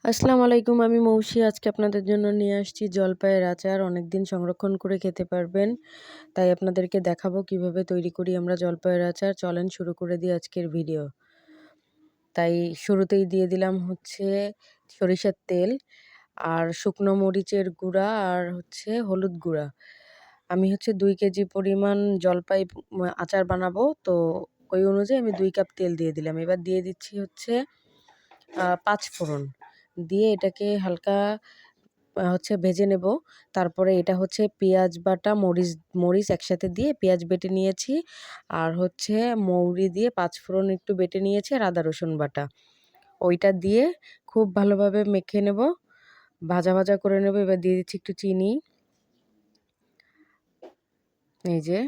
আসসালামু আলাইকুম। আমি মৌসি। আজকে আপনাদের জন্য নিয়ে আসছি জলপাইয়ের আচার। অনেকদিন সংরক্ষণ করে খেতে পারবেন। তাই আপনাদেরকে দেখাবো কিভাবে তৈরি করি আমরা জলপাইয়ের আচার। চলেন শুরু করে দিই আজকের ভিডিও। তাই শুরুতেই দিয়ে দিলাম হচ্ছে সরিষার তেল আর শুকনো মরিচের গুঁড়া আর হচ্ছে হলুদ গুঁড়া। আমি হচ্ছে ২ কেজি পরিমাণ জলপাই আচার বানাবো। তো ওই অনুযায়ী আমি ২ কাপ তেল দিয়ে দিলাম। এবার দিয়ে দিচ্ছি হচ্ছে ৫ ফোড়ন। দিয়ে এটাকে হালকা হচ্ছে ভেজে নেব। তারপরে এটা হচ্ছে পেঁয়াজ বাটা, মরিচ একসাথে দিয়ে পেঁয়াজ বেটে নিয়েছি। আর হচ্ছে মৌরি দিয়ে ৫ ফোড়ন একটু বেটে নিয়েছি আর আদা রসুন বাটা। ওইটা দিয়ে খুব ভালোভাবে মেখে নেব। ভাজা করে নেব। এবার দিয়ে দিচ্ছি একটু চিনি। এই যে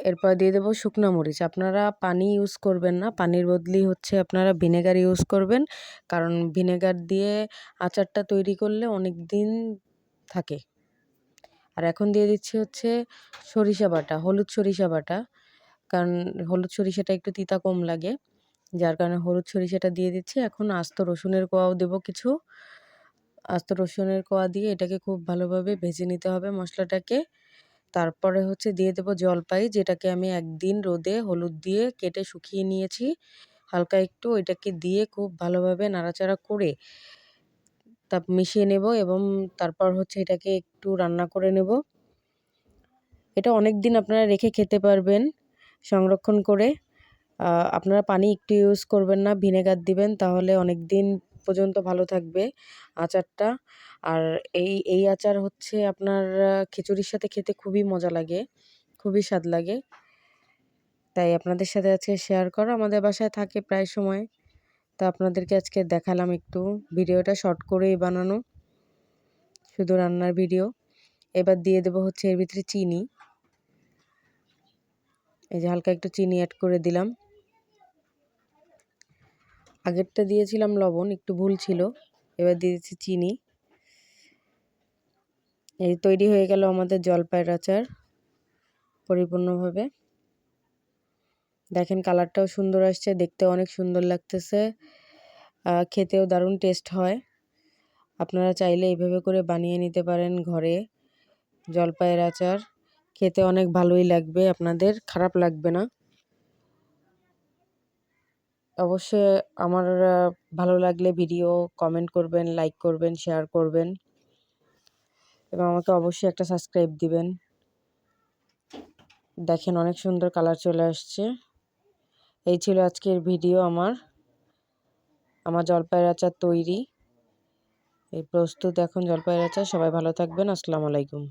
এরপর দিয়ে দেবো শুকনো মরিচ। আপনারা পানি ইউজ করবেন না, পানির বদলে হচ্ছে আপনারা ভিনেগার ইউজ করবেন। কারণ ভিনেগার দিয়ে আচারটা তৈরি করলে অনেক দিন থাকে। আর এখন দিয়ে দিচ্ছি হচ্ছে সরিষা বাটা, হলুদ সরিষা বাটা। কারণ হলুদ সরিষাটা একটু তিতা কম লাগে, যার কারণে হলুদ সরিষাটা দিয়ে দিচ্ছি। এখন আস্ত রসুনের কোয়াও দেবো কিছু। আস্ত রসুনের কোয়া দিয়ে এটাকে খুব ভালোভাবে ভেজে নিতে হবে মশলাটাকে। তারপরে হচ্ছে দিয়ে দেবো জলপাই, যেটাকে আমি একদিন রোদে হলুদ দিয়ে কেটে শুকিয়ে নিয়েছি হালকা একটু। ওইটাকে দিয়ে খুব ভালোভাবে নাড়াচাড়া করে মিশিয়ে নেব এবং তারপর হচ্ছে এটাকে একটু রান্না করে নেব। এটা অনেক দিন আপনারা রেখে খেতে পারবেন সংরক্ষণ করে। আপনারা পানি একটু ইউজ করবেন না, ভিনেগার দিবেন, তাহলে অনেক দিন পর্যন্ত ভালো থাকবে আচারটা। আর এই আচার হচ্ছে আপনার খিচুড়ির সাথে খেতে খুবই মজা লাগে, খুবই স্বাদ লাগে। তাই আপনাদের সাথে আজকে শেয়ার করা। আমাদের বাসায় থাকে প্রায় সময়, তো আপনাদেরকে আজকে দেখালাম একটু। ভিডিওটা শর্ট করেই বানানো, শুধু রান্নার ভিডিও। এবার দিয়ে দেবো হচ্ছে এর ভিতরে চিনি। এই যে হালকা একটু চিনি অ্যাড করে দিলাম। আগেরটা দিয়েছিলাম লবণ, একটু ভুল ছিল। এবার দিয়ে দিচ্ছি চিনি। এই তৈরি হয়ে গেল আমাদের জলপাইয়ের আচার পরিপূর্ণভাবে। দেখেন কালারটাও সুন্দর আসছে, দেখতেও অনেক সুন্দর লাগতেছে, খেতেও দারুণ টেস্ট হয়। আপনারা চাইলে এইভাবে করে বানিয়ে নিতে পারেন ঘরে জলপাইয়ের আচার। খেতে অনেক ভালোই লাগবে, আপনাদের খারাপ লাগবে না। অবশ্যই আমার ভালো লাগলে ভিডিও কমেন্ট করবেন, লাইক করবেন, শেয়ার করবেন এবং আমাকে অবশ্যই একটা সাবস্ক্রাইব দিবেন। দেখেন অনেক সুন্দর কালার চলে আসছে। এই ছিল আজকের ভিডিও আমার জলপাইয়ের আচার তৈরি, এই প্রস্তুত এখন জলপাইয়ের আচার। সবাই ভালো থাকবেন। আসসালামু আলাইকুম।